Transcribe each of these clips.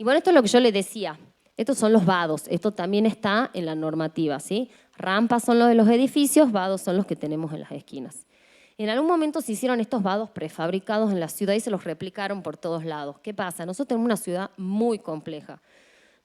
Y bueno, esto es lo que yo les decía. Estos son los vados. Esto también está en la normativa, ¿sí? Rampas son los de los edificios, vados son los que tenemos en las esquinas. En algún momento se hicieron estos vados prefabricados en la ciudad y se los replicaron por todos lados. ¿Qué pasa? Nosotros tenemos una ciudad muy compleja.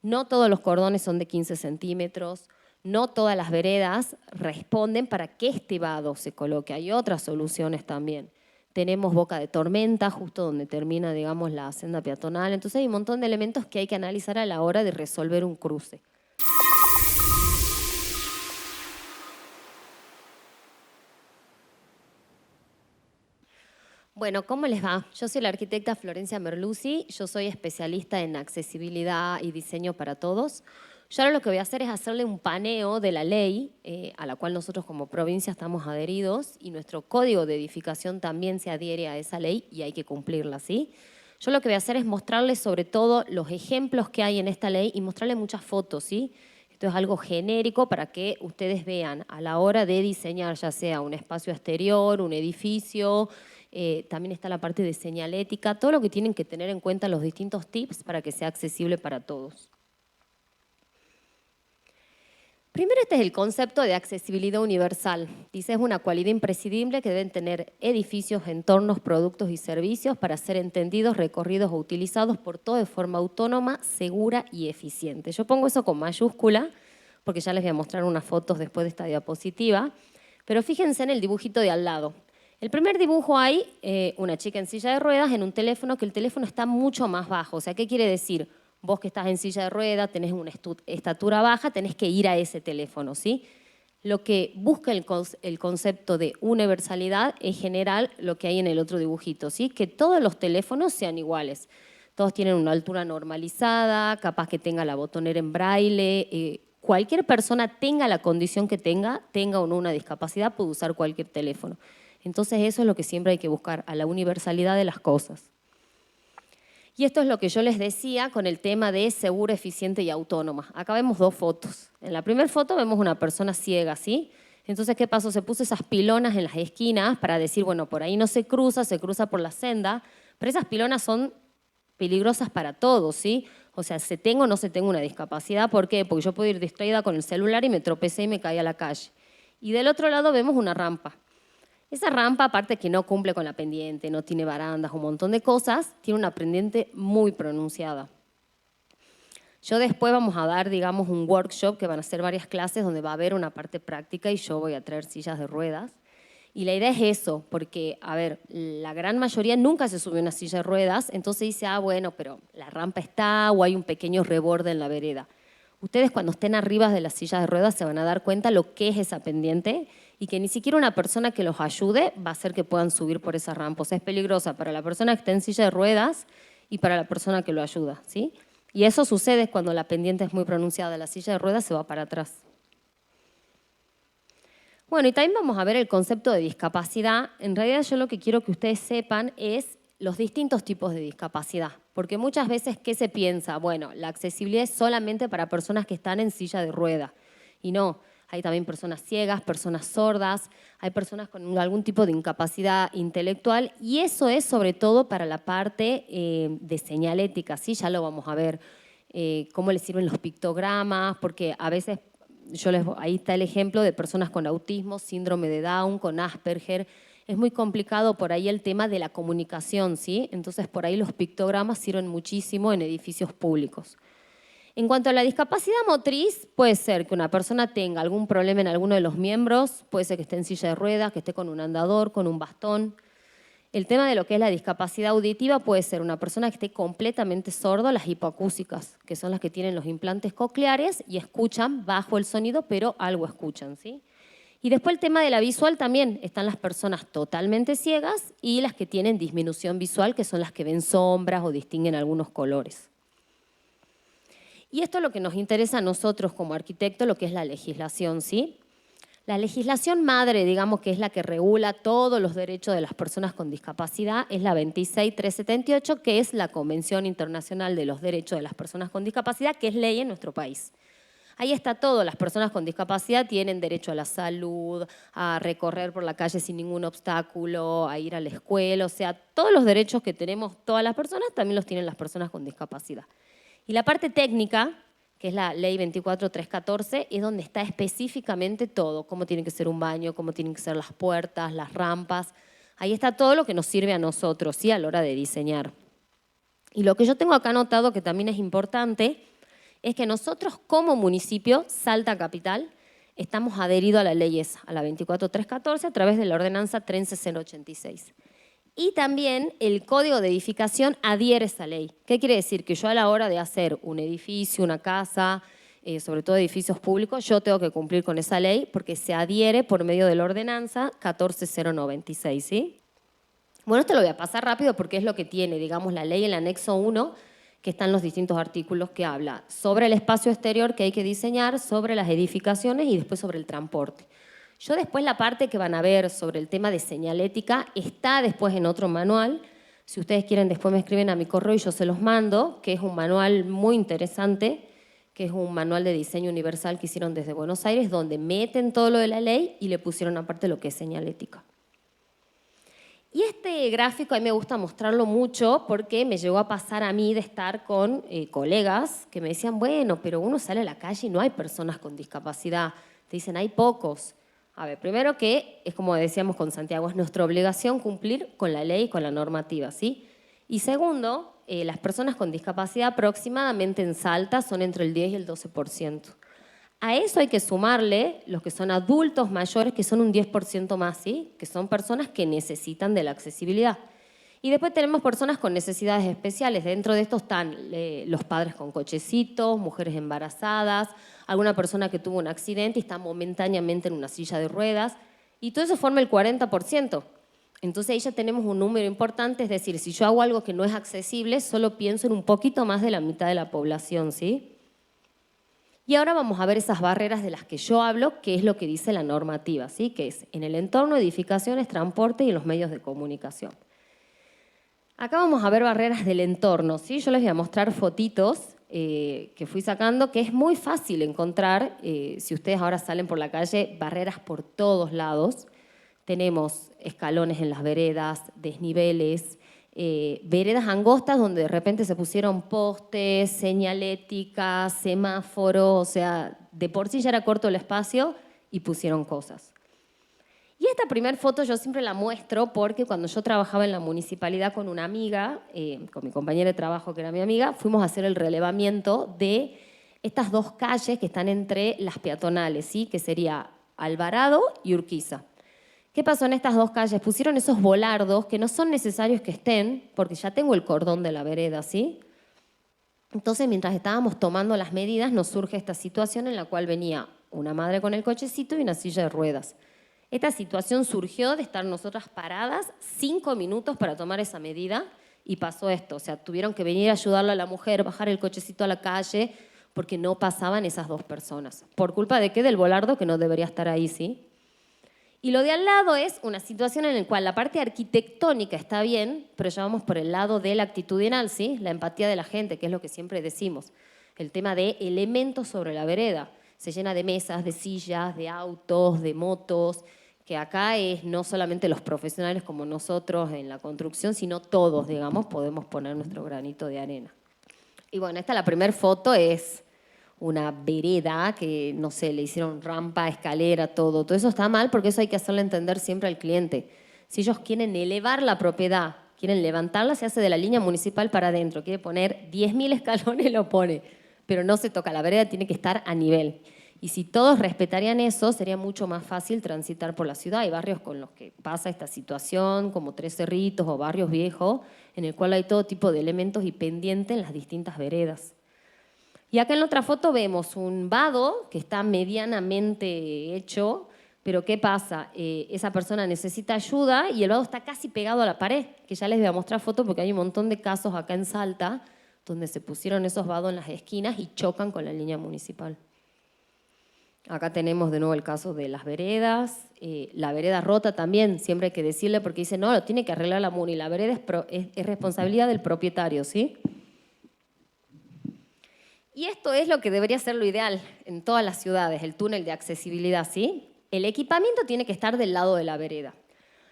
No todos los cordones son de 15 centímetros, no todas las veredas responden para que este vado se coloque. Hay otras soluciones también. Tenemos boca de tormenta, justo donde termina, digamos, la senda peatonal. Entonces hay un montón de elementos que hay que analizar a la hora de resolver un cruce. Bueno, ¿cómo les va? Yo soy la arquitecta Florencia Merluzzi, yo soy especialista en accesibilidad y diseño para todos. Yo ahora lo que voy a hacer es hacerle un paneo de la ley a la cual nosotros como provincia estamos adheridos y nuestro código de edificación también se adhiere a esa ley y hay que cumplirla, ¿sí? Yo lo que voy a hacer es mostrarles sobre todo los ejemplos que hay en esta ley y mostrarles muchas fotos, ¿sí? Esto es algo genérico para que ustedes vean a la hora de diseñar ya sea un espacio exterior, un edificio. También está la parte de señalética, todo lo que tienen que tener en cuenta los distintos tips para que sea accesible para todos. Primero, este es el concepto de accesibilidad universal. Dice, es una cualidad imprescindible que deben tener edificios, entornos, productos y servicios para ser entendidos, recorridos o utilizados por todos de forma autónoma, segura y eficiente. Yo pongo eso con mayúscula porque ya les voy a mostrar unas fotos después de esta diapositiva, pero fíjense en el dibujito de al lado. El primer dibujo hay una chica en silla de ruedas en un teléfono, que el teléfono está mucho más bajo. O sea, ¿qué quiere decir? Vos que estás en silla de ruedas, tenés una estatura baja, tenés que ir a ese teléfono, ¿sí? Lo que busca el concepto de universalidad es general lo que hay en el otro dibujito, ¿sí? Que todos los teléfonos sean iguales. Todos tienen una altura normalizada, capaz que tenga la botonera en braille. Cualquier persona tenga la condición que tenga o no una discapacidad, puede usar cualquier teléfono. Entonces eso es lo que siempre hay que buscar, a la universalidad de las cosas. Y esto es lo que yo les decía con el tema de segura, eficiente y autónoma. Acá vemos dos fotos. En la primera foto vemos una persona ciega, ¿sí? Entonces, ¿qué pasó? Se puso esas pilonas en las esquinas para decir, bueno, por ahí no se cruza por la senda, pero esas pilonas son peligrosas para todos, ¿sí? O sea, se tenga o no se tenga una discapacidad. ¿Por qué? Porque yo puedo ir distraída con el celular y me tropecé y me caí a la calle. Y del otro lado vemos una rampa. Esa rampa, aparte que no cumple con la pendiente, no tiene barandas, un montón de cosas, tiene una pendiente muy pronunciada. Yo después vamos a dar, digamos, un workshop que van a ser varias clases donde va a haber una parte práctica y yo voy a traer sillas de ruedas. Y la idea es eso, porque, a ver, la gran mayoría nunca se sube a una silla de ruedas, entonces dice, ah, bueno, pero la rampa está o hay un pequeño reborde en la vereda. Ustedes cuando estén arriba de las sillas de ruedas se van a dar cuenta lo que es esa pendiente y que ni siquiera una persona que los ayude va a hacer que puedan subir por esa rampa. O sea, es peligrosa para la persona que está en silla de ruedas y para la persona que lo ayuda, ¿sí? Y eso sucede cuando la pendiente es muy pronunciada, la silla de ruedas se va para atrás. Bueno, y también vamos a ver el concepto de discapacidad. En realidad yo lo que quiero que ustedes sepan es los distintos tipos de discapacidad. Porque muchas veces, ¿qué se piensa? Bueno, la accesibilidad es solamente para personas que están en silla de rueda. Y no, hay también personas ciegas, personas sordas, hay personas con algún tipo de incapacidad intelectual. Y eso es sobre todo para la parte de señalética, ¿sí? Ya lo vamos a ver. Cómo les sirven los pictogramas, porque a veces ahí está el ejemplo de personas con autismo, síndrome de Down, con Asperger. Es muy complicado por ahí el tema de la comunicación, ¿sí? Entonces, por ahí los pictogramas sirven muchísimo en edificios públicos. En cuanto a la discapacidad motriz, puede ser que una persona tenga algún problema en alguno de los miembros, puede ser que esté en silla de ruedas, que esté con un andador, con un bastón. El tema de lo que es la discapacidad auditiva puede ser una persona que esté completamente sordo, las hipoacúsicas, que son las que tienen los implantes cocleares y escuchan bajo el sonido, pero algo escuchan, ¿sí? Y después el tema de la visual también, están las personas totalmente ciegas y las que tienen disminución visual, que son las que ven sombras o distinguen algunos colores. Y esto es lo que nos interesa a nosotros como arquitectos, lo que es la legislación, ¿sí? La legislación madre, digamos, que es la que regula todos los derechos de las personas con discapacidad, es la 26378, que es la Convención Internacional de los Derechos de las Personas con Discapacidad, que es ley en nuestro país. Ahí está todo, las personas con discapacidad tienen derecho a la salud, a recorrer por la calle sin ningún obstáculo, a ir a la escuela, o sea, todos los derechos que tenemos todas las personas también los tienen las personas con discapacidad. Y la parte técnica, que es la ley 24314, es donde está específicamente todo, cómo tiene que ser un baño, cómo tienen que ser las puertas, las rampas. Ahí está todo lo que nos sirve a nosotros, ¿sí? A la hora de diseñar. Y lo que yo tengo acá anotado, que también es importante, es que nosotros como municipio, Salta Capital, estamos adheridos a la ley esa, a la 24314, a través de la ordenanza 13086. Y también el Código de Edificación adhiere a esa ley. ¿Qué quiere decir? Que yo a la hora de hacer un edificio, una casa, sobre todo edificios públicos, yo tengo que cumplir con esa ley porque se adhiere por medio de la ordenanza 14096, ¿sí? Bueno, esto lo voy a pasar rápido porque es lo que tiene, digamos, la ley en el anexo 1, que están los distintos artículos que habla sobre el espacio exterior que hay que diseñar, sobre las edificaciones y después sobre el transporte. Yo después la parte que van a ver sobre el tema de señalética está después en otro manual. Si ustedes quieren, después me escriben a mi correo y yo se los mando, que es un manual muy interesante, que es un manual de diseño universal que hicieron desde Buenos Aires, donde meten todo lo de la ley y le pusieron aparte lo que es señalética. Y este gráfico a mí me gusta mostrarlo mucho porque me llegó a pasar a mí de estar con colegas que me decían, bueno, pero uno sale a la calle y no hay personas con discapacidad. Te dicen, hay pocos. A ver, primero que, es como decíamos con Santiago, es nuestra obligación cumplir con la ley y con la normativa, ¿sí? Y segundo, las personas con discapacidad aproximadamente en Salta son entre el 10 y el 12%. A eso hay que sumarle los que son adultos mayores, que son un 10% más, ¿sí? Que son personas que necesitan de la accesibilidad. Y después tenemos personas con necesidades especiales. Dentro de estos están los padres con cochecitos, mujeres embarazadas, alguna persona que tuvo un accidente y está momentáneamente en una silla de ruedas. Y todo eso forma el 40%. Entonces ahí ya tenemos un número importante, es decir, si yo hago algo que no es accesible, solo pienso en un poquito más de la mitad de la población, ¿sí? Y ahora vamos a ver esas barreras de las que yo hablo, que es lo que dice la normativa, ¿sí? Que es en el entorno, edificaciones, transporte y en los medios de comunicación. Acá vamos a ver barreras del entorno, ¿sí? Yo les voy a mostrar fotitos que fui sacando, que es muy fácil encontrar, si ustedes ahora salen por la calle, barreras por todos lados. Tenemos escalones en las veredas, desniveles, veredas angostas donde de repente se pusieron postes, señalética, semáforo, o sea, de por sí ya era corto el espacio y pusieron cosas. Y esta primera foto yo siempre la muestro porque cuando yo trabajaba en la municipalidad con una amiga, con mi compañera de trabajo que era mi amiga, fuimos a hacer el relevamiento de estas dos calles que están entre las peatonales, ¿sí? Que sería Alvarado y Urquiza. ¿Qué pasó en estas dos calles? Pusieron esos volardos que no son necesarios que estén, porque ya tengo el cordón de la vereda, ¿sí? Entonces, mientras estábamos tomando las medidas, nos surge esta situación en la cual venía una madre con el cochecito y una silla de ruedas. Esta situación surgió de estar nosotras paradas 5 minutos para tomar esa medida y pasó esto. O sea, tuvieron que venir a ayudarle a la mujer, bajar el cochecito a la calle, porque no pasaban esas dos personas. ¿Por culpa de qué? Del volardo que no debería estar ahí, ¿sí? Y lo de al lado es una situación en la cual la parte arquitectónica está bien, pero ya vamos por el lado del actitudinal, ¿sí? La empatía de la gente, que es lo que siempre decimos. El tema de elementos sobre la vereda. Se llena de mesas, de sillas, de autos, de motos, que acá es no solamente los profesionales como nosotros en la construcción, sino todos, digamos, podemos poner nuestro granito de arena. Y bueno, esta la primera foto es una vereda que, no sé, le hicieron rampa, escalera, todo. Todo eso está mal porque eso hay que hacerle entender siempre al cliente. Si ellos quieren elevar la propiedad, quieren levantarla, se hace de la línea municipal para adentro. Quiere poner 10.000 escalones, lo pone. Pero no se toca, la vereda tiene que estar a nivel. Y si todos respetarían eso, sería mucho más fácil transitar por la ciudad. Hay barrios con los que pasa esta situación, como Tres Cerritos o barrios viejos, en el cual hay todo tipo de elementos y pendientes en las distintas veredas. Y acá en la otra foto vemos un vado que está medianamente hecho, pero ¿qué pasa? Esa persona necesita ayuda y el vado está casi pegado a la pared, que ya les voy a mostrar fotos porque hay un montón de casos acá en Salta donde se pusieron esos vados en las esquinas y chocan con la línea municipal. Acá tenemos de nuevo el caso de las veredas, la vereda rota también, siempre hay que decirle porque dice, no, lo tiene que arreglar la MUNI, la vereda es responsabilidad del propietario, ¿sí? Y esto es lo que debería ser lo ideal en todas las ciudades, el túnel de accesibilidad, ¿sí? El equipamiento tiene que estar del lado de la vereda.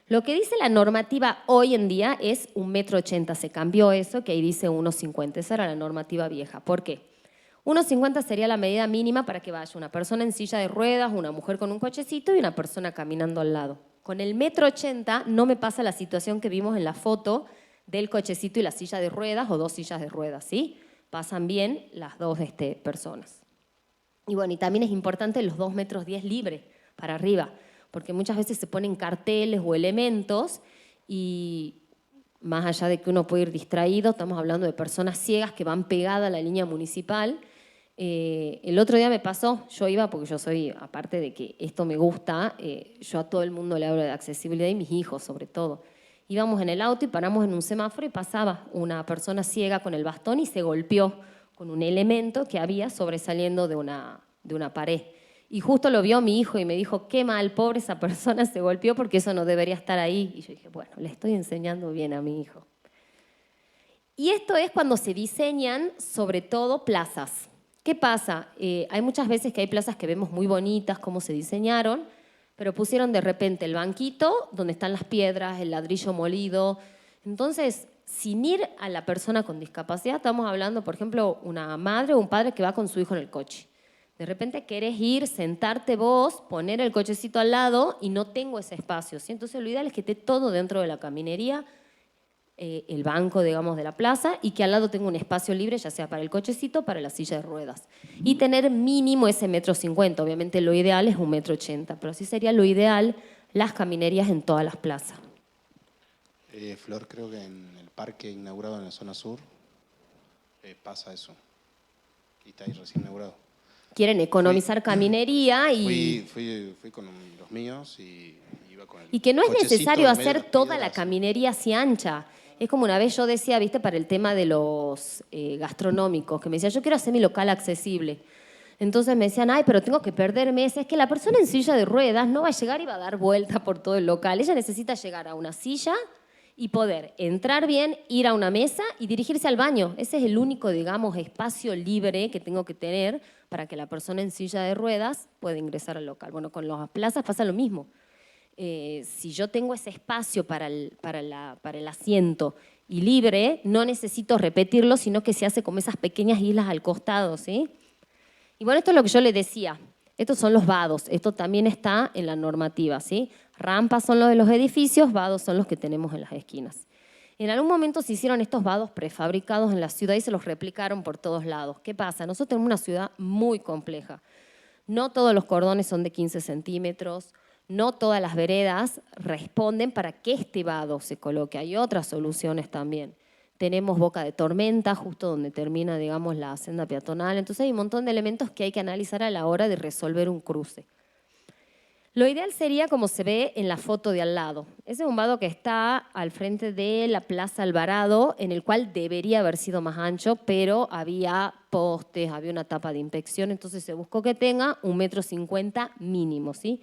Lo que dice la normativa hoy en día es 1,80 m. Se cambió eso, que ahí dice 1,50 m. Esa era la normativa vieja. ¿Por qué? 1,50 m sería la medida mínima para que vaya una persona en silla de ruedas, una mujer con un cochecito y una persona caminando al lado. Con el 1,80 m no me pasa la situación que vimos en la foto del cochecito y la silla de ruedas o 2 sillas de ruedas, ¿sí? Pasan bien las dos personas. Y bueno, y también es importante los 2,10 m libre para arriba, porque muchas veces se ponen carteles o elementos y más allá de que uno puede ir distraído, estamos hablando de personas ciegas que van pegadas a la línea municipal. El otro día me pasó, yo iba porque yo soy, aparte de que esto me gusta, yo a todo el mundo le hablo de accesibilidad y mis hijos sobre todo. Íbamos en el auto y paramos en un semáforo y pasaba una persona ciega con el bastón y se golpeó con un elemento que había sobresaliendo de una pared. Y justo lo vio mi hijo y me dijo, qué mal, pobre esa persona se golpeó porque eso no debería estar ahí. Y yo dije, bueno, le estoy enseñando bien a mi hijo. Y esto es cuando se diseñan, sobre todo, plazas. ¿Qué pasa? Hay muchas veces que hay plazas que vemos muy bonitas, cómo se diseñaron, pero pusieron de repente el banquito donde están las piedras, el ladrillo molido. Entonces, sin ir a la persona con discapacidad, estamos hablando, por ejemplo, una madre o un padre que va con su hijo en el coche. De repente querés ir, sentarte vos, poner el cochecito al lado y no tengo ese espacio, ¿sí? Entonces lo ideal es que esté todo dentro de la caminería, el banco, digamos, de la plaza y que al lado tenga un espacio libre, ya sea para el cochecito o para la silla de ruedas. Y tener mínimo ese 1,50 m. Obviamente lo ideal es 1,80 m, pero sí sería lo ideal las caminerías en todas las plazas. Flor, creo que en el parque inaugurado en la zona sur pasa eso. Y está ahí recién inaugurado. Quieren economizar caminería y... Fui con los míos y iba con el y que no es necesario hacer toda la piedras. caminería así ancha. Es como una vez yo decía, viste, para el tema de los gastronómicos, que me decía, yo quiero hacer mi local accesible. Entonces me decían, ay, pero tengo que perder meses. Es que la persona en silla de ruedas no va a llegar y va a dar vuelta por todo el local. Ella necesita llegar a una silla y poder entrar bien, ir a una mesa y dirigirse al baño. Ese es el único, digamos, espacio libre que tengo que tener para que la persona en silla de ruedas pueda ingresar al local. Bueno, con las plazas pasa lo mismo. Si yo tengo ese espacio para el asiento y libre, no necesito repetirlo, sino que se hace como esas pequeñas islas al costado, ¿sí? Y bueno, esto es lo que yo le decía. Estos son los vados. Esto también está en la normativa, ¿sí? Rampas son los de los edificios, vados son los que tenemos en las esquinas. En algún momento se hicieron estos vados prefabricados en la ciudad y se los replicaron por todos lados. ¿Qué pasa? Nosotros tenemos una ciudad muy compleja. No todos los cordones son de 15 centímetros, no todas las veredas responden para que este vado se coloque. Hay otras soluciones también. Tenemos boca de tormenta, justo donde termina, digamos, la senda peatonal. Entonces hay un montón de elementos que hay que analizar a la hora de resolver un cruce. Lo ideal sería como se ve en la foto de al lado. Ese es un vado que está al frente de la Plaza Alvarado, en el cual debería haber sido más ancho, pero había postes, había una tapa de inspección, entonces se buscó que tenga 1,50 m mínimo, ¿sí?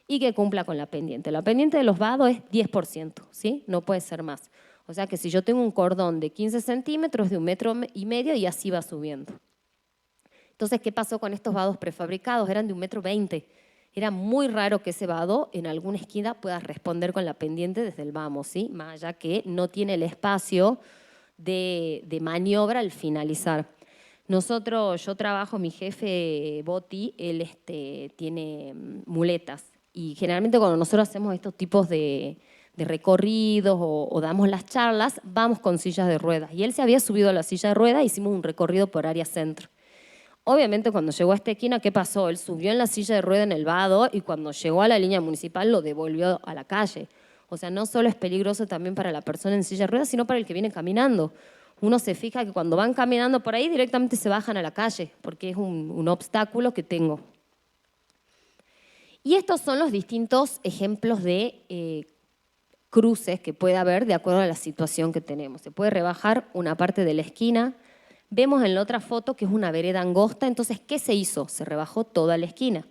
Y que cumpla con la pendiente. La pendiente de los vados es 10%, ¿sí? No puede ser más. O sea que si yo tengo un cordón de 15 centímetros, de 1,5 m y así va subiendo. Entonces, ¿qué pasó con estos vados prefabricados? Eran de 1,20 m. Era muy raro que ese vado en alguna esquina pueda responder con la pendiente desde el vamos, ¿sí? Más allá que no tiene el espacio de maniobra al finalizar. Yo trabajo, mi jefe Boti, él tiene muletas y generalmente cuando nosotros hacemos estos tipos de recorridos o damos las charlas, vamos con sillas de ruedas. Y él se había subido a la silla de ruedas, hicimos un recorrido por área centro. Obviamente cuando llegó a esta esquina, ¿qué pasó? Él subió en la silla de rueda en el vado y cuando llegó a la línea municipal lo devolvió a la calle. O sea, no solo es peligroso también para la persona en silla de ruedas, sino para el que viene caminando. Uno se fija que cuando van caminando por ahí directamente se bajan a la calle porque es un obstáculo que tengo. Y estos son los distintos ejemplos de cruces que puede haber de acuerdo a la situación que tenemos. Se puede rebajar una parte de la esquina. Vemos en la otra foto que es una vereda angosta, entonces, ¿qué se hizo? Se rebajó toda la esquina.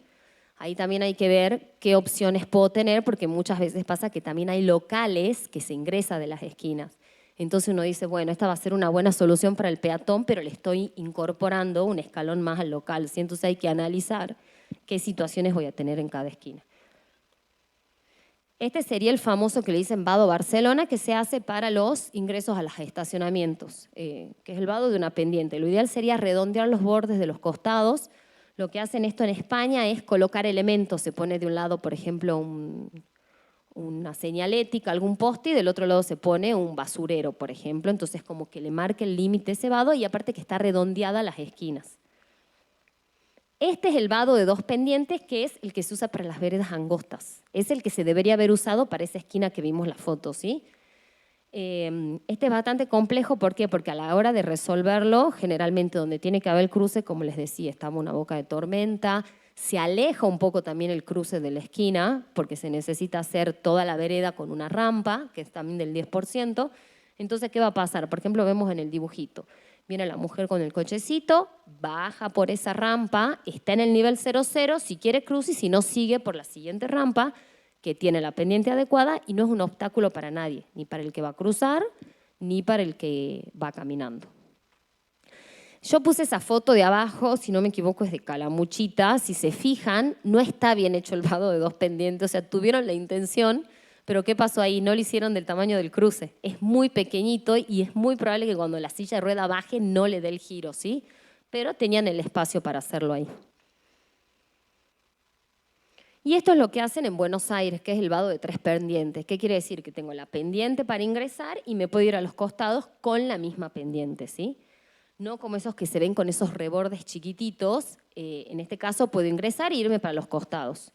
Ahí también hay que ver qué opciones puedo tener, porque muchas veces pasa que también hay locales que se ingresa de las esquinas. Entonces uno dice, bueno, esta va a ser una buena solución para el peatón, pero le estoy incorporando un escalón más al local, ¿sí? Entonces hay que analizar qué situaciones voy a tener en cada esquina. Este sería el famoso que le dicen vado Barcelona, que se hace para los ingresos a los estacionamientos, que es el vado de una pendiente. Lo ideal sería redondear los bordes de los costados. Lo que hacen esto en España es colocar elementos. Se pone de un lado, por ejemplo, una señalética, algún poste, y del otro lado se pone un basurero, por ejemplo. Entonces, como que le marque el límite ese vado, y aparte que está redondeada las esquinas. Este es el vado de 2 pendientes, que es el que se usa para las veredas angostas. Es el que se debería haber usado para esa esquina que vimos la foto, ¿sí? Este es bastante complejo, ¿por qué? Porque a la hora de resolverlo, generalmente donde tiene que haber el cruce, como les decía, estaba una boca de tormenta, se aleja un poco también el cruce de la esquina, porque se necesita hacer toda la vereda con una rampa, que es también del 10%. Entonces, ¿qué va a pasar? Por ejemplo, vemos en el dibujito. Viene la mujer con el cochecito, baja por esa rampa, está en el nivel 00, si quiere cruce, y si no, sigue por la siguiente rampa, que tiene la pendiente adecuada y no es un obstáculo para nadie, ni para el que va a cruzar, ni para el que va caminando. Yo puse esa foto de abajo, si no me equivoco es de Calamuchita. Si se fijan, no está bien hecho el vado de 2 pendientes, o sea, tuvieron la intención, pero ¿qué pasó ahí? No lo hicieron del tamaño del cruce. Es muy pequeñito y es muy probable que cuando la silla de rueda baje no le dé el giro, ¿sí? Pero tenían el espacio para hacerlo ahí. Y esto es lo que hacen en Buenos Aires, que es el vado de 3 pendientes. ¿Qué quiere decir? Que tengo la pendiente para ingresar y me puedo ir a los costados con la misma pendiente, ¿sí? No como esos que se ven con esos rebordes chiquititos. En este caso puedo ingresar e irme para los costados.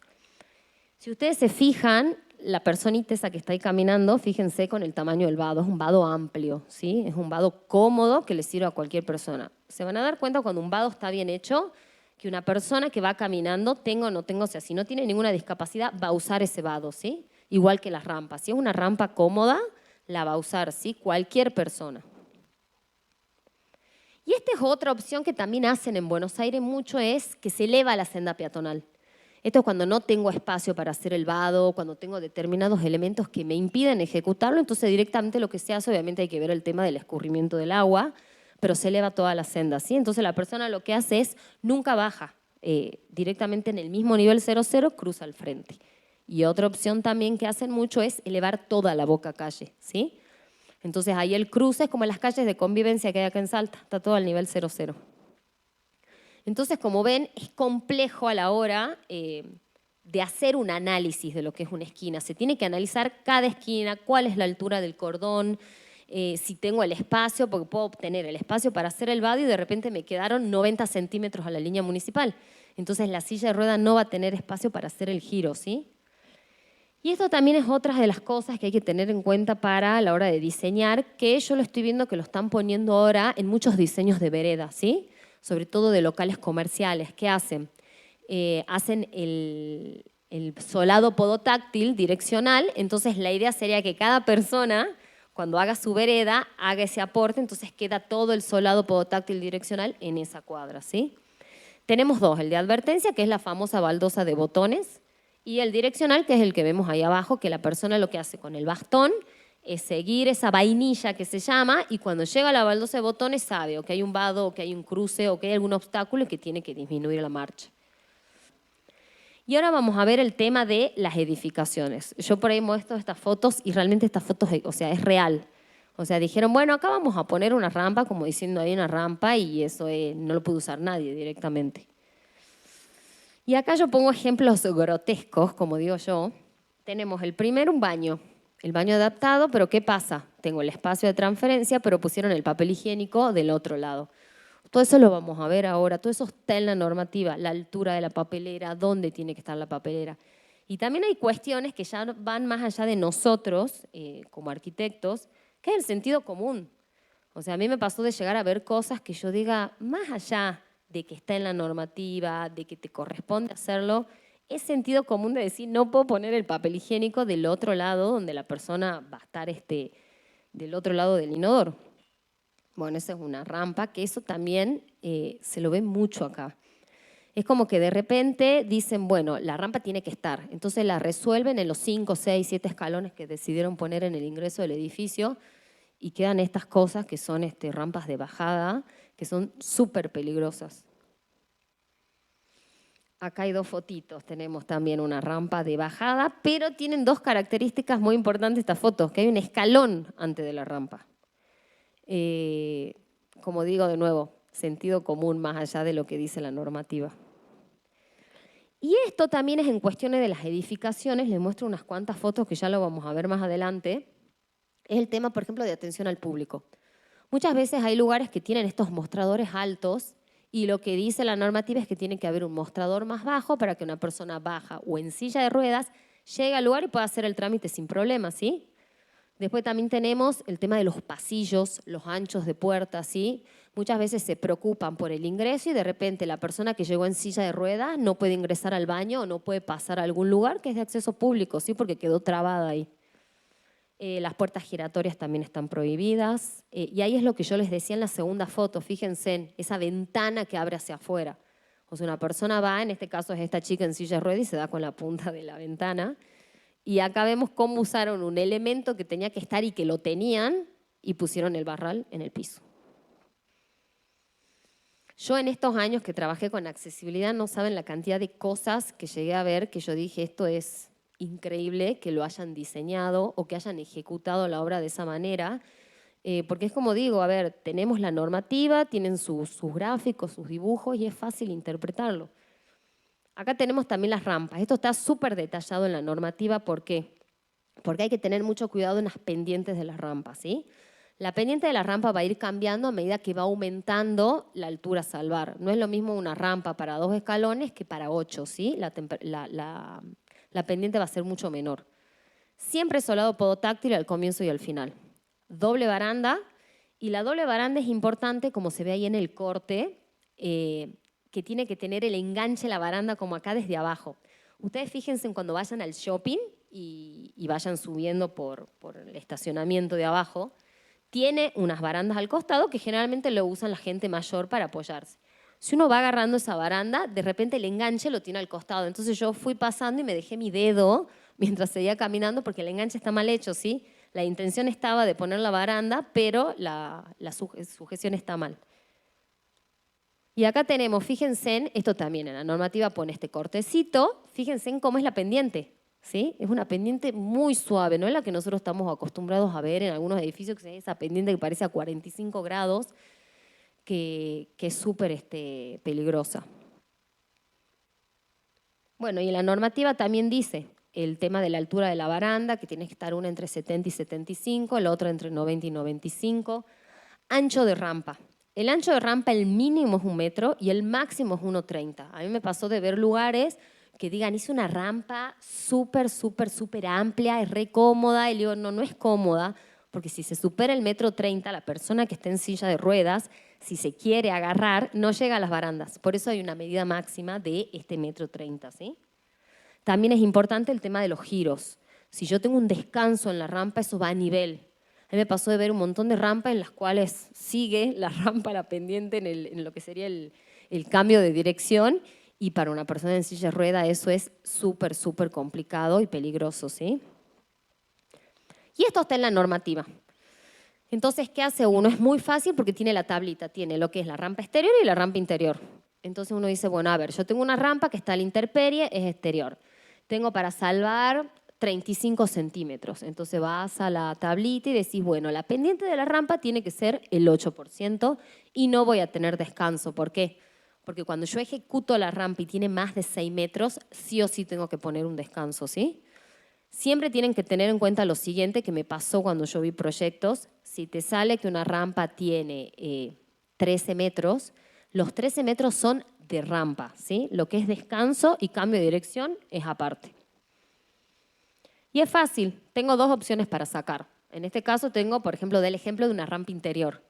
Si ustedes se fijan, la personita esa que está ahí caminando, fíjense con el tamaño del vado, es un vado amplio, ¿sí? Es un vado cómodo que le sirve a cualquier persona. Se van a dar cuenta cuando un vado está bien hecho, que una persona que va caminando, tenga o no tenga, o sea, si no tiene ninguna discapacidad, va a usar ese vado, ¿sí? Igual que las rampas. Si es una rampa cómoda, la va a usar, ¿sí? Cualquier persona. Y esta es otra opción que también hacen en Buenos Aires mucho, es que se eleva la senda peatonal. Esto es cuando no tengo espacio para hacer el vado, cuando tengo determinados elementos que me impiden ejecutarlo, entonces directamente lo que se hace, obviamente hay que ver el tema del escurrimiento del agua, pero se eleva toda la senda, ¿sí? Entonces la persona lo que hace es, nunca baja, directamente en el mismo nivel 00, cruza al frente. Y otra opción también que hacen mucho es elevar toda la boca calle, ¿sí? Entonces ahí el cruce es como en las calles de convivencia que hay acá en Salta, está todo al nivel 00. Entonces, como ven, es complejo a la hora de hacer un análisis de lo que es una esquina. Se tiene que analizar cada esquina, cuál es la altura del cordón, si tengo el espacio, porque puedo obtener el espacio para hacer el vado y de repente me quedaron 90 centímetros a la línea municipal. Entonces la silla de rueda no va a tener espacio para hacer el giro, ¿sí? Y esto también es otra de las cosas que hay que tener en cuenta para la hora de diseñar, que yo lo estoy viendo que lo están poniendo ahora en muchos diseños de vereda, ¿sí? Sobre todo de locales comerciales. ¿Qué hacen? Hacen el solado podotáctil direccional, entonces la idea sería que cada persona, cuando haga su vereda, haga ese aporte, entonces queda todo el solado podotáctil direccional en esa cuadra, ¿sí? Tenemos dos, el de advertencia, que es la famosa baldosa de botones, y el direccional, que es el que vemos ahí abajo, que la persona lo que hace con el bastón es seguir esa vainilla que se llama, y cuando llega a la baldosa de botones sabe o que hay un vado, o que hay un cruce, o que hay algún obstáculo y que tiene que disminuir la marcha. Y ahora vamos a ver el tema de las edificaciones. Yo por ahí muestro estas fotos y realmente estas fotos, o sea, es real. O sea, dijeron, bueno, acá vamos a poner una rampa, como diciendo hay una rampa, y eso no lo puede usar nadie directamente. Y acá yo pongo ejemplos grotescos, como digo yo. Tenemos el primero, un baño. El baño adaptado, pero ¿qué pasa? Tengo el espacio de transferencia, pero pusieron el papel higiénico del otro lado. Todo eso lo vamos a ver ahora, todo eso está en la normativa, la altura de la papelera, dónde tiene que estar la papelera. Y también hay cuestiones que ya van más allá de nosotros, como arquitectos, que es el sentido común. O sea, a mí me pasó de llegar a ver cosas que yo diga, más allá de que está en la normativa, de que te corresponde hacerlo, es sentido común de decir, no puedo poner el papel higiénico del otro lado, donde la persona va a estar del otro lado del inodoro. Bueno, esa es una rampa, que eso también se lo ve mucho acá. Es como que de repente dicen, bueno, la rampa tiene que estar. Entonces la resuelven en los 5, 6, 7 escalones que decidieron poner en el ingreso del edificio y quedan estas cosas que son rampas de bajada, que son súper peligrosas. Acá hay dos fotitos. Tenemos también una rampa de bajada, pero tienen dos características muy importantes estas fotos, que hay un escalón antes de la rampa. Como digo de nuevo, sentido común más allá de lo que dice la normativa. Y esto también es en cuestiones de las edificaciones. Les muestro unas cuantas fotos que ya lo vamos a ver más adelante. Es el tema, por ejemplo, de atención al público. Muchas veces hay lugares que tienen estos mostradores altos y lo que dice la normativa es que tiene que haber un mostrador más bajo para que una persona baja o en silla de ruedas llegue al lugar y pueda hacer el trámite sin problema, ¿sí? Después también tenemos el tema de los pasillos, los anchos de puertas, ¿sí? Muchas veces se preocupan por el ingreso y de repente la persona que llegó en silla de ruedas no puede ingresar al baño o no puede pasar a algún lugar que es de acceso público, ¿sí? Porque quedó trabada ahí. Las puertas giratorias también están prohibidas. Y ahí es lo que yo les decía en la segunda foto. Fíjense en esa ventana que abre hacia afuera. O sea, una persona va, en este caso es esta chica en silla de ruedas y se da con la punta de la ventana. Y acá vemos cómo usaron un elemento que tenía que estar y que lo tenían y pusieron el barral en el piso. Yo en estos años que trabajé con accesibilidad no saben la cantidad de cosas que llegué a ver que yo dije esto es increíble que lo hayan diseñado o que hayan ejecutado la obra de esa manera, porque es como digo, a ver, tenemos la normativa, tienen sus gráficos, sus dibujos y es fácil interpretarlo. Acá tenemos también las rampas. Esto está súper detallado en la normativa. ¿Por qué? Porque hay que tener mucho cuidado en las pendientes de las rampas, ¿sí? La pendiente de la rampa va a ir cambiando a medida que va aumentando la altura a salvar. No es lo mismo una rampa para 2 escalones que para 8, ¿sí? La pendiente va a ser mucho menor. Siempre solado podotáctil al comienzo y al final. Doble baranda. Y la doble baranda es importante, como se ve ahí en el corte, que tiene que tener el enganche la baranda como acá desde abajo. Ustedes fíjense en cuando vayan al shopping y vayan subiendo por el estacionamiento de abajo, tiene unas barandas al costado que generalmente lo usan la gente mayor para apoyarse. Si uno va agarrando esa baranda, de repente el enganche lo tiene al costado. Entonces yo fui pasando y me dejé mi dedo mientras seguía caminando porque el enganche está mal hecho, ¿sí? La intención estaba de poner la baranda, pero la sujeción está mal. Y acá tenemos, fíjense en, esto también en la normativa pone este cortecito, fíjense en cómo es la pendiente, ¿sí? Es una pendiente muy suave, no es la que nosotros estamos acostumbrados a ver en algunos edificios, que es esa pendiente que parece a 45 grados, que es súper peligrosa. Bueno, y la normativa también dice el tema de la altura de la baranda, que tiene que estar una entre 70 y 75, la otra entre 90 y 95. Ancho de rampa. El ancho de rampa, el mínimo es 1 metro y el máximo es 1,30. A mí me pasó de ver lugares que digan, hice una rampa súper, súper, súper amplia, es re cómoda. Y le digo, no, no es cómoda, porque si se supera el 1,30 m, la persona que esté en silla de ruedas, si se quiere agarrar, no llega a las barandas. Por eso hay una medida máxima de 1,30 m, ¿sí? También es importante el tema de los giros. Si yo tengo un descanso en la rampa, eso va a nivel. A mí me pasó de ver un montón de rampas en las cuales sigue la rampa, la pendiente en lo que sería el cambio de dirección, y para una persona en silla de rueda eso es súper, súper complicado y peligroso, ¿sí? Y esto está en la normativa. Entonces, ¿qué hace uno? Es muy fácil porque tiene la tablita, tiene lo que es la rampa exterior y la rampa interior. Entonces uno dice, bueno, a ver, yo tengo una rampa que está a la intemperie, es exterior. Tengo para salvar 35 centímetros. Entonces vas a la tablita y decís, bueno, la pendiente de la rampa tiene que ser el 8% y no voy a tener descanso. ¿Por qué? Porque cuando yo ejecuto la rampa y tiene más de 6 metros, sí o sí tengo que poner un descanso, ¿sí? Siempre tienen que tener en cuenta lo siguiente que me pasó cuando yo vi proyectos. Si te sale que una rampa tiene 13 metros, los 13 metros son de rampa, ¿sí? Lo que es descanso y cambio de dirección es aparte. Y es fácil, tengo 2 opciones para sacar. En este caso tengo, por ejemplo, del ejemplo de una rampa interior.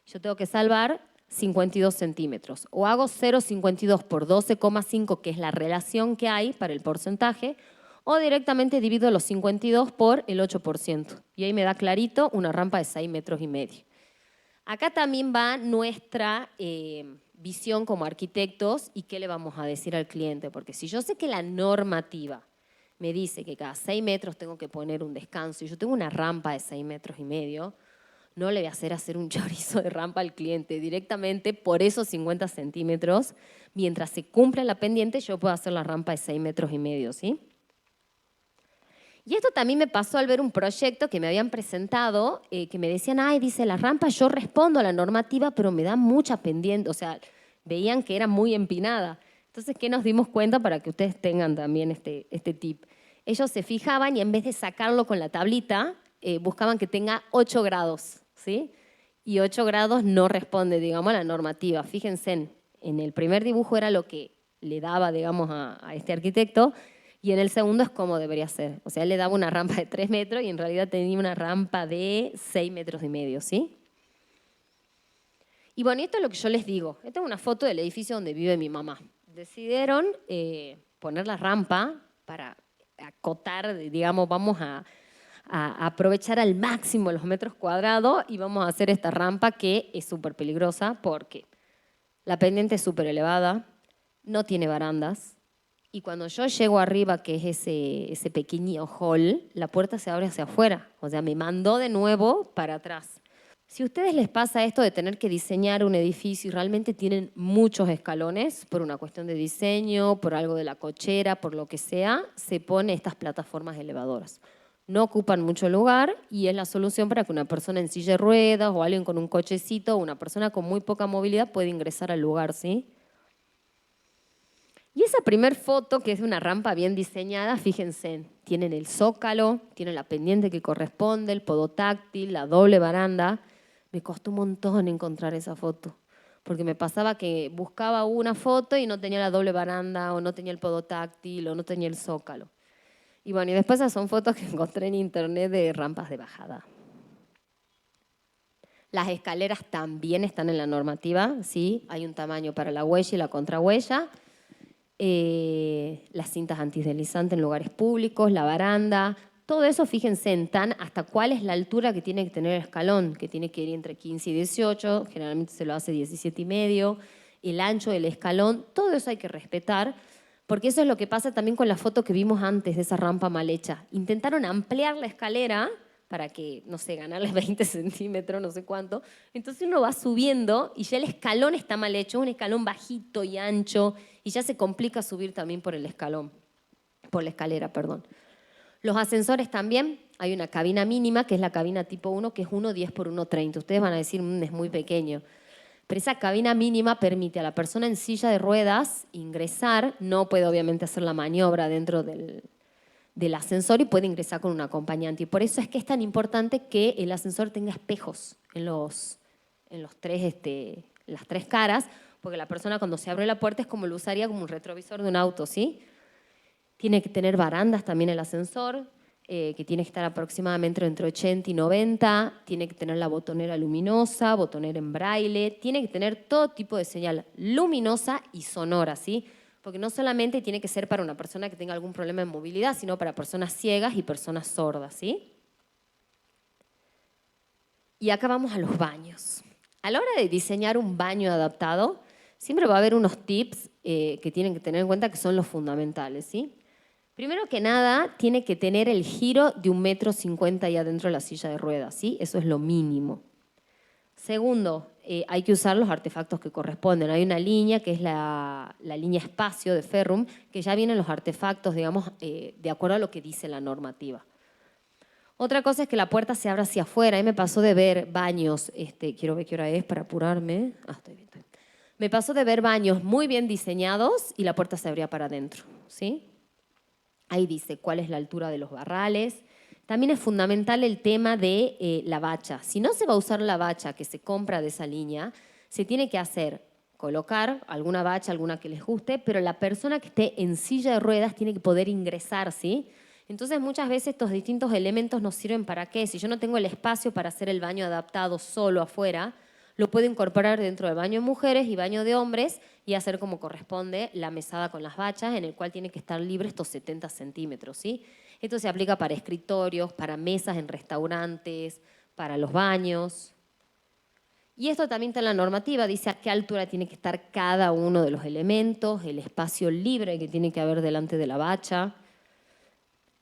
Yo tengo que salvar 52 centímetros. O hago 0,52 por 12,5, que es la relación que hay para el porcentaje, o directamente divido los 52 por el 8%. Y ahí me da clarito una rampa de 6,5 metros. Acá también va nuestra visión como arquitectos y qué le vamos a decir al cliente. Porque si yo sé que la normativa me dice que cada 6 metros tengo que poner un descanso y yo tengo una rampa de 6,5 metros, no le voy a hacer un chorizo de rampa al cliente. Directamente por esos 50 centímetros, mientras se cumpla la pendiente, yo puedo hacer la rampa de 6,5 metros, ¿sí? Y esto también me pasó al ver un proyecto que me habían presentado, que me decían, ay, dice, la rampa yo respondo a la normativa, pero me da mucha pendiente. O sea, veían que era muy empinada. Entonces, ¿qué nos dimos cuenta para que ustedes tengan también este tip? Ellos se fijaban y en vez de sacarlo con la tablita, buscaban que tenga 8 grados, ¿sí? Y 8 grados no responde, digamos, a la normativa. Fíjense, en el primer dibujo era lo que le daba, digamos, a este arquitecto, y en el segundo es como debería ser. O sea, él le daba una rampa de 3 metros y en realidad tenía una rampa de 6,5 metros, ¿sí? Y bueno, esto es lo que yo les digo. Esta es una foto del edificio donde vive mi mamá. Decidieron poner la rampa para acotar, digamos, vamos a aprovechar al máximo los metros cuadrados y vamos a hacer esta rampa que es súper peligrosa porque la pendiente es súper elevada, no tiene barandas, y cuando yo llego arriba, que es ese pequeño hall, la puerta se abre hacia afuera. O sea, me mandó de nuevo para atrás. Si a ustedes les pasa esto de tener que diseñar un edificio y realmente tienen muchos escalones, por una cuestión de diseño, por algo de la cochera, por lo que sea, se ponen estas plataformas elevadoras. No ocupan mucho lugar y es la solución para que una persona en silla de ruedas o alguien con un cochecito o una persona con muy poca movilidad pueda ingresar al lugar, ¿sí? Y esa primer foto, que es de una rampa bien diseñada, fíjense, tienen el zócalo, tienen la pendiente que corresponde, el podotáctil, la doble baranda. Me costó un montón encontrar esa foto, porque me pasaba que buscaba una foto y no tenía la doble baranda, o no tenía el podotáctil, o no tenía el zócalo. Y bueno, y después esas son fotos que encontré en internet de rampas de bajada. Las escaleras también están en la normativa, ¿sí? Hay un tamaño para la huella y la contrahuella. Las cintas antideslizantes en lugares públicos, la baranda, todo eso, fíjense en hasta cuál es la altura que tiene que tener el escalón, que tiene que ir entre 15 y 18, generalmente se lo hace 17,5, el ancho del escalón, todo eso hay que respetar, porque eso es lo que pasa también con la foto que vimos antes de esa rampa mal hecha. Intentaron ampliar la escalera para que, no sé, ganarles 20 centímetros, no sé cuánto. Entonces uno va subiendo y ya el escalón está mal hecho, un escalón bajito y ancho, y ya se complica subir también por el escalón, por la escalera, perdón. Los ascensores también, hay una cabina mínima, que es la cabina tipo 1, que es 1,10 por 1,30. Ustedes van a decir, es muy pequeño. Pero esa cabina mínima permite a la persona en silla de ruedas ingresar, no puede obviamente hacer la maniobra dentro del ascensor y puede ingresar con un acompañante. Y por eso es que es tan importante que el ascensor tenga espejos en las tres caras, porque la persona cuando se abre la puerta es como lo usaría como un retrovisor de un auto, ¿sí? Tiene que tener barandas también el ascensor, que tiene que estar aproximadamente entre 80 y 90, tiene que tener la botonera luminosa, botonera en braille, tiene que tener todo tipo de señal luminosa y sonora, ¿sí? Porque no solamente tiene que ser para una persona que tenga algún problema de movilidad, sino para personas ciegas y personas sordas, ¿sí? Y acá vamos a los baños. A la hora de diseñar un baño adaptado, siempre va a haber unos tips que tienen que tener en cuenta que son los fundamentales, ¿sí? Primero que nada, tiene que tener el giro de 1,50 m ahí adentro de la silla de ruedas, ¿sí? Eso es lo mínimo. Segundo, hay que usar los artefactos que corresponden. Hay una línea que es la línea espacio de Ferrum, que ya vienen los artefactos, digamos, de acuerdo a lo que dice la normativa. Otra cosa es que la puerta se abra hacia afuera. A mí me pasó de ver baños, quiero ver qué hora es para apurarme. Estoy bien. Me pasó de ver baños muy bien diseñados y la puerta se abría para adentro, ¿sí? Ahí dice cuál es la altura de los barrales. También es fundamental el tema de la bacha. Si no se va a usar la bacha que se compra de esa línea, se tiene que colocar alguna bacha, alguna que les guste, pero la persona que esté en silla de ruedas tiene que poder ingresar, ¿sí? Entonces muchas veces estos distintos elementos nos sirven para qué. Si yo no tengo el espacio para hacer el baño adaptado solo afuera, lo puedo incorporar dentro del baño de mujeres y baño de hombres y hacer como corresponde la mesada con las bachas, en el cual tiene que estar libre estos 70 centímetros, ¿sí? Esto se aplica para escritorios, para mesas en restaurantes, para los baños. Y esto también está en la normativa, dice a qué altura tiene que estar cada uno de los elementos, el espacio libre que tiene que haber delante de la bacha.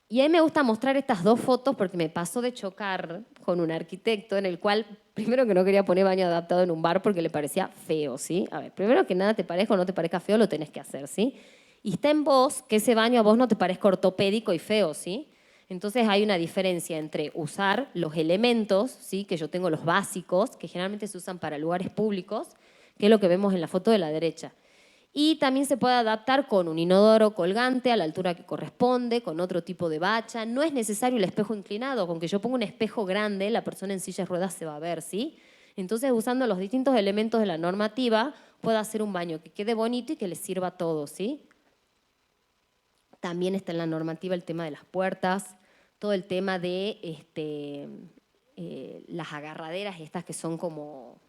Y a mí me gusta mostrar estas dos fotos porque me pasó de chocar con un arquitecto en el cual, primero que no quería poner baño adaptado en un bar porque le parecía feo, ¿sí? A ver, primero que nada, te parezca o no te parezca feo, lo tenés que hacer, ¿sí? Y está en vos que ese baño a vos no te parezca ortopédico y feo, ¿sí? Entonces hay una diferencia entre usar los elementos, ¿sí? Que yo tengo los básicos, que generalmente se usan para lugares públicos, que es lo que vemos en la foto de la derecha. Y también se puede adaptar con un inodoro colgante a la altura que corresponde, con otro tipo de bacha. No es necesario el espejo inclinado, con que yo ponga un espejo grande, la persona en silla de ruedas se va a ver, ¿sí? Entonces, usando los distintos elementos de la normativa, puedo hacer un baño que quede bonito y que les sirva a todos, ¿sí? También está en la normativa el tema de las puertas, todo el tema de las agarraderas estas que son como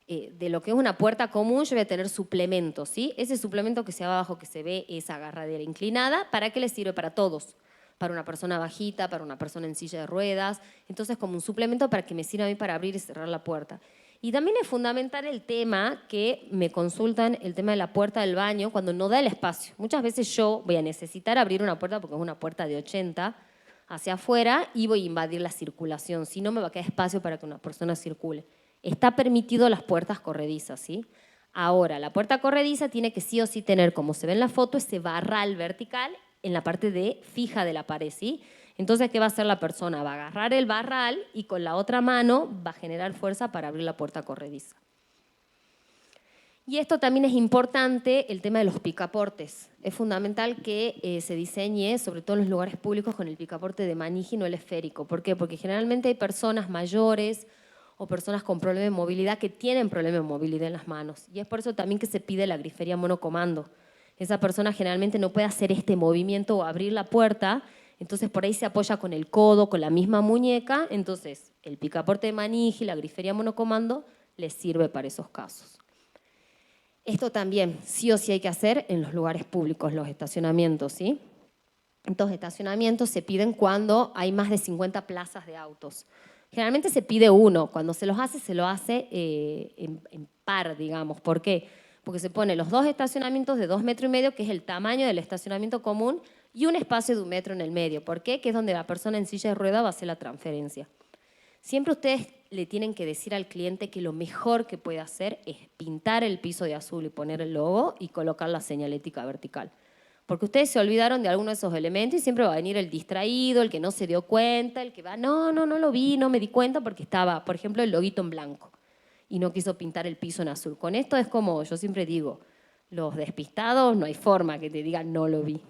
de lo que es una puerta común, yo voy a tener suplementos, ¿sí? Ese suplemento que se ve abajo, que se ve, esa agarradera inclinada, ¿para qué le sirve? Para todos. Para una persona bajita, para una persona en silla de ruedas. Entonces, como un suplemento para que me sirva a mí para abrir y cerrar la puerta. Y también es fundamental el tema que me consultan, el tema de la puerta del baño, cuando no da el espacio. Muchas veces yo voy a necesitar abrir una puerta porque es una puerta de 80 hacia afuera y voy a invadir la circulación. Si no, me va a quedar espacio para que una persona circule. Está permitido las puertas corredizas, ¿sí? Ahora, la puerta corrediza tiene que sí o sí tener, como se ve en la foto, ese barral vertical en la parte fija de la pared, ¿sí? Entonces, ¿qué va a hacer la persona? Va a agarrar el barral y con la otra mano va a generar fuerza para abrir la puerta corrediza. Y esto también es importante, el tema de los picaportes. Es fundamental que se diseñe, sobre todo en los lugares públicos, con el picaporte de manija y no el esférico. ¿Por qué? Porque generalmente hay personas mayores o personas con problemas de movilidad que tienen problemas de movilidad en las manos. Y es por eso también que se pide la grifería monocomando. Esa persona generalmente no puede hacer este movimiento o abrir la puerta, entonces por ahí se apoya con el codo, con la misma muñeca, entonces el picaporte de manija y la grifería monocomando les sirve para esos casos. Esto también sí o sí hay que hacer en los lugares públicos, los estacionamientos, ¿sí? Estos estacionamientos se piden cuando hay más de 50 plazas de autos. Generalmente se pide uno, cuando se lo hace en par, digamos. ¿Por qué? Porque se pone los dos estacionamientos de 2,5 metros, que es el tamaño del estacionamiento común, y un espacio de 1 metro en el medio. ¿Por qué? Que es donde la persona en silla de rueda va a hacer la transferencia. Siempre ustedes le tienen que decir al cliente que lo mejor que puede hacer es pintar el piso de azul y poner el logo y colocar la señalética vertical. Porque ustedes se olvidaron de alguno de esos elementos y siempre va a venir el distraído, el que no se dio cuenta, el que va, no lo vi, no me di cuenta porque estaba, por ejemplo, el loguito en blanco y no quiso pintar el piso en azul. Con esto es como, yo siempre digo, los despistados no hay forma que te digan no lo vi.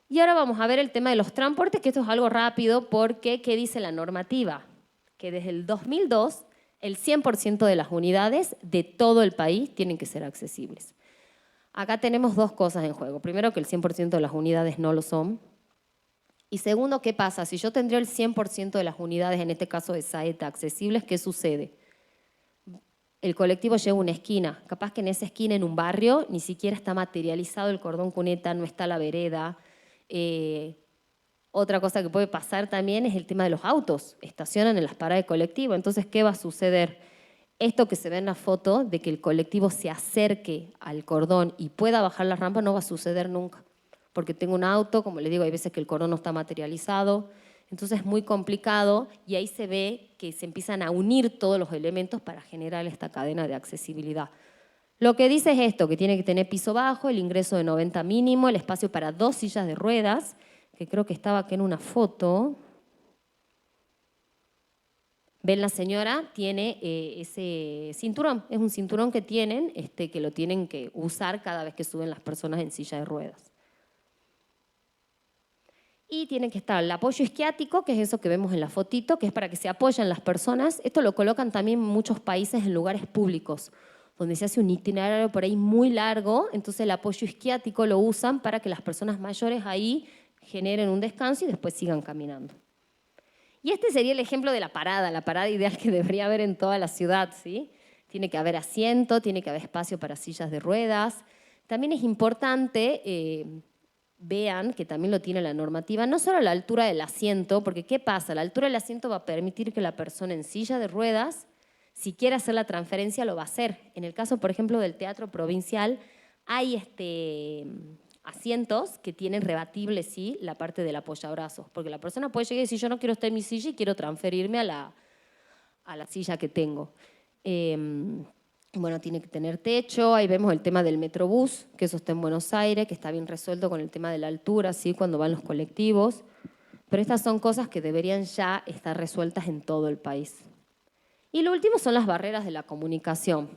Y ahora vamos a ver el tema de los transportes, que esto es algo rápido porque, ¿qué dice la normativa? Que desde el 2002 el 100% de las unidades de todo el país tienen que ser accesibles. Acá tenemos dos cosas en juego. Primero, que el 100% de las unidades no lo son. Y segundo, ¿qué pasa? Si yo tendría el 100% de las unidades, en este caso de Saeta, accesibles, ¿qué sucede? El colectivo llega a una esquina. Capaz que en esa esquina, en un barrio, ni siquiera está materializado el cordón cuneta, no está la vereda. Otra cosa que puede pasar también es el tema de los autos. Estacionan en las paradas de colectivo. Entonces, ¿qué va a suceder? Esto que se ve en la foto, de que el colectivo se acerque al cordón y pueda bajar la rampa, no va a suceder nunca. Porque tengo un auto, como les digo, hay veces que el cordón no está materializado, entonces es muy complicado y ahí se ve que se empiezan a unir todos los elementos para generar esta cadena de accesibilidad. Lo que dice es esto, que tiene que tener piso bajo, el ingreso de 90 mínimo, el espacio para 2 sillas de ruedas, que creo que estaba aquí en una foto. Ven, la señora tiene ese cinturón, es un cinturón que tienen, que lo tienen que usar cada vez que suben las personas en silla de ruedas. Y tiene que estar el apoyo isquiático, que es eso que vemos en la fotito, que es para que se apoyen las personas. Esto lo colocan también en muchos países en lugares públicos, donde se hace un itinerario por ahí muy largo, entonces el apoyo isquiático lo usan para que las personas mayores ahí generen un descanso y después sigan caminando. Y este sería el ejemplo de la parada ideal que debería haber en toda la ciudad, ¿sí? Tiene que haber asiento, tiene que haber espacio para sillas de ruedas. También es importante, vean que también lo tiene la normativa, no solo la altura del asiento, porque ¿qué pasa? La altura del asiento va a permitir que la persona en silla de ruedas, si quiere hacer la transferencia, lo va a hacer. En el caso, por ejemplo, del Teatro Provincial, hay asientos que tienen rebatible, sí, la parte del apoyabrazos. Porque la persona puede llegar y decir, yo no quiero estar en mi silla y quiero transferirme a la silla que tengo. Bueno, tiene que tener techo. Ahí vemos el tema del Metrobús, que eso está en Buenos Aires, que está bien resuelto con el tema de la altura, ¿sí? Cuando van los colectivos. Pero estas son cosas que deberían ya estar resueltas en todo el país. Y lo último son las barreras de la comunicación.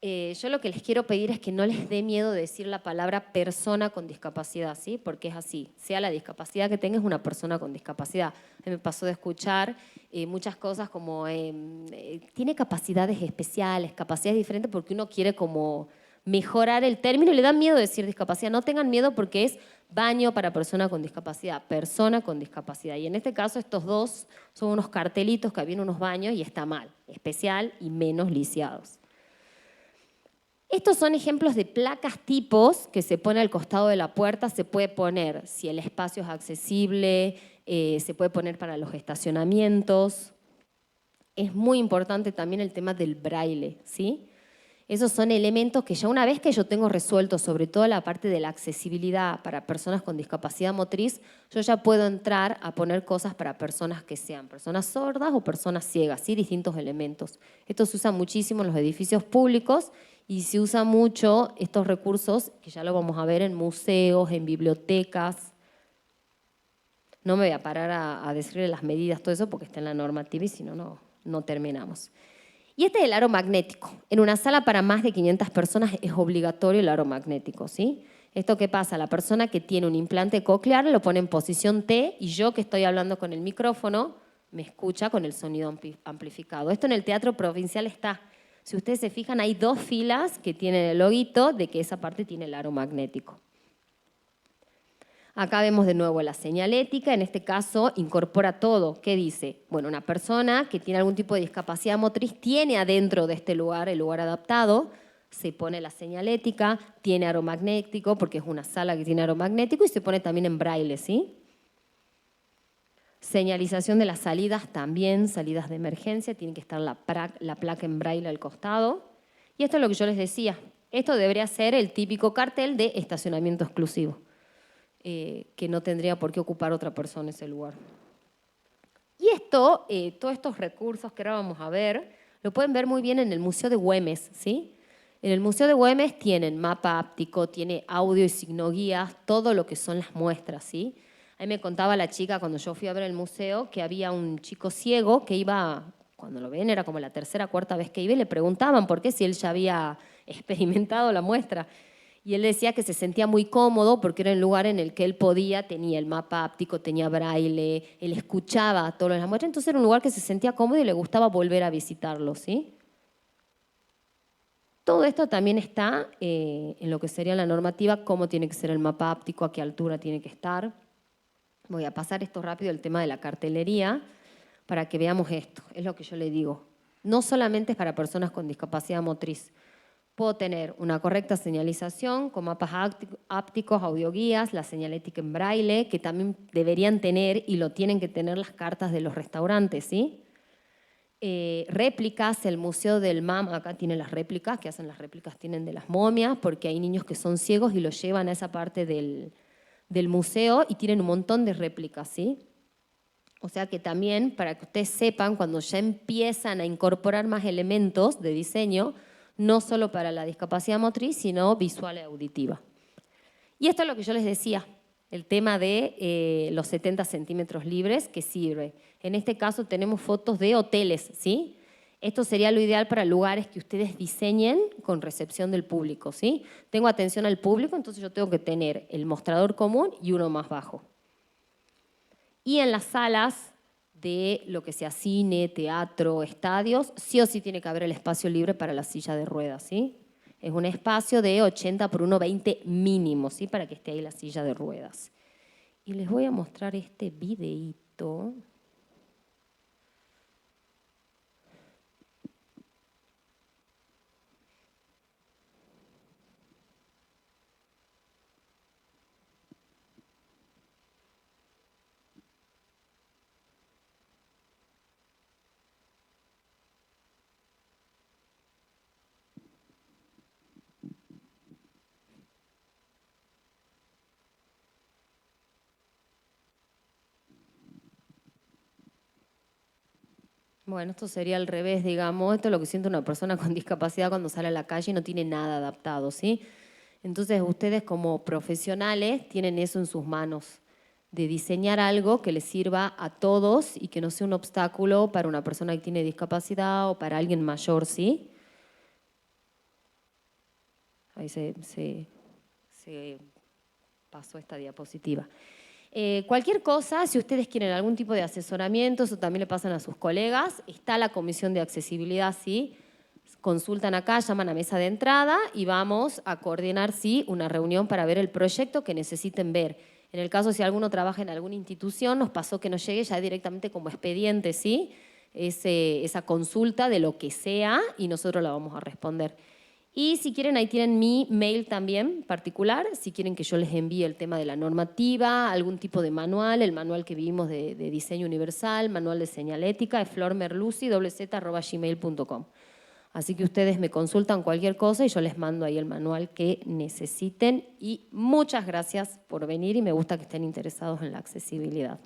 Yo lo que les quiero pedir es que no les dé miedo decir la palabra persona con discapacidad, ¿sí? Porque es así, sea la discapacidad que tenga, es una persona con discapacidad. A mí me pasó de escuchar muchas cosas como tiene capacidades especiales, capacidades diferentes, porque uno quiere como mejorar el término y le da miedo decir discapacidad. No tengan miedo porque es baño para persona con discapacidad, persona con discapacidad. Y en este caso estos dos son unos cartelitos que había en unos baños y está mal, especial y menos lisiados. Estos son ejemplos de placas tipos que se pone al costado de la puerta. Se puede poner si el espacio es accesible, se puede poner para los estacionamientos. Es muy importante también el tema del braille, ¿sí? Esos son elementos que ya una vez que yo tengo resuelto, sobre todo la parte de la accesibilidad para personas con discapacidad motriz, yo ya puedo entrar a poner cosas para personas que sean personas sordas o personas ciegas, ¿sí? Distintos elementos. Esto se usa muchísimo en los edificios públicos y se usa mucho estos recursos, que ya lo vamos a ver en museos, en bibliotecas. No me voy a parar a decirle las medidas, todo eso, porque está en la normativa y si no, no terminamos. Y este es el aro magnético. En una sala para más de 500 personas es obligatorio el aro magnético, ¿sí? ¿Esto qué pasa? La persona que tiene un implante coclear lo pone en posición T y yo que estoy hablando con el micrófono me escucha con el sonido amplificado. Esto en el Teatro Provincial está. Si ustedes se fijan, hay 2 filas que tienen el loguito de que esa parte tiene el aro magnético. Acá vemos de nuevo la señalética, en este caso incorpora todo. ¿Qué dice? Bueno, una persona que tiene algún tipo de discapacidad motriz tiene adentro de este lugar, el lugar adaptado, se pone la señalética, tiene aro magnético, porque es una sala que tiene aro magnético, y se pone también en braille, ¿sí? Señalización de las salidas también, salidas de emergencia, tiene que estar la placa en braille al costado. Y esto es lo que yo les decía, esto debería ser el típico cartel de estacionamiento exclusivo. Que no tendría por qué ocupar otra persona ese lugar. Y esto, todos estos recursos que ahora vamos a ver, lo pueden ver muy bien en el Museo de Güemes, ¿sí? En el Museo de Güemes tienen mapa áptico, tiene audio y signoguías, todo lo que son las muestras, ¿sí? Ahí me contaba la chica cuando yo fui a ver el museo que había un chico ciego que iba, cuando lo ven era como la 3ª o 4ª vez que iba y le preguntaban por qué si él ya había experimentado la muestra. Y él decía que se sentía muy cómodo porque era el lugar en el que él podía, tenía el mapa áptico, tenía braille, él escuchaba todo lo de la muestra, entonces era un lugar que se sentía cómodo y le gustaba volver a visitarlo, ¿sí? Todo esto también está en lo que sería la normativa, cómo tiene que ser el mapa áptico, a qué altura tiene que estar. Voy a pasar esto rápido, el tema de la cartelería, para que veamos esto, es lo que yo le digo. No solamente es para personas con discapacidad motriz. Puedo tener una correcta señalización con mapas ápticos, audioguías, la señalética en braille, que también deberían tener y lo tienen que tener las cartas de los restaurantes, ¿sí? Réplicas, el Museo del MAM, acá tiene las réplicas, que hacen las réplicas, tienen de las momias, porque hay niños que son ciegos y los llevan a esa parte del museo y tienen un montón de réplicas, ¿sí? O sea que también, para que ustedes sepan, cuando ya empiezan a incorporar más elementos de diseño, no solo para la discapacidad motriz, sino visual y auditiva. Y esto es lo que yo les decía, el tema de los 70 centímetros libres que sirve. En este caso tenemos fotos de hoteles, ¿sí? Esto sería lo ideal para lugares que ustedes diseñen con recepción del público, ¿sí? Tengo atención al público, entonces yo tengo que tener el mostrador común y uno más bajo. Y en las salas de lo que sea cine, teatro, estadios, sí o sí tiene que haber el espacio libre para la silla de ruedas, ¿sí? Es un espacio de 80 por 1,20 mínimo, ¿sí? Para que esté ahí la silla de ruedas. Y les voy a mostrar este videíto. Bueno, esto sería al revés, digamos. Esto es lo que siente una persona con discapacidad cuando sale a la calle y no tiene nada adaptado, ¿sí? Entonces, ustedes como profesionales tienen eso en sus manos, de diseñar algo que les sirva a todos y que no sea un obstáculo para una persona que tiene discapacidad o para alguien mayor, ¿sí? Ahí se pasó esta diapositiva. Cualquier cosa, si ustedes quieren algún tipo de asesoramiento, eso también le pasan a sus colegas, está la comisión de accesibilidad, ¿sí? Consultan acá, llaman a mesa de entrada y vamos a coordinar, sí, una reunión para ver el proyecto que necesiten ver. En el caso si alguno trabaja en alguna institución, nos pasó que nos llegue ya directamente como expediente, ¿sí? Esa consulta de lo que sea y nosotros la vamos a responder. Y si quieren, ahí tienen mi mail también particular, si quieren que yo les envíe el tema de la normativa, algún tipo de manual, el manual que vimos de diseño universal, manual de señalética, es flormerlucy@gmail.com. Así que ustedes me consultan cualquier cosa y yo les mando ahí el manual que necesiten. Y muchas gracias por venir y me gusta que estén interesados en la accesibilidad.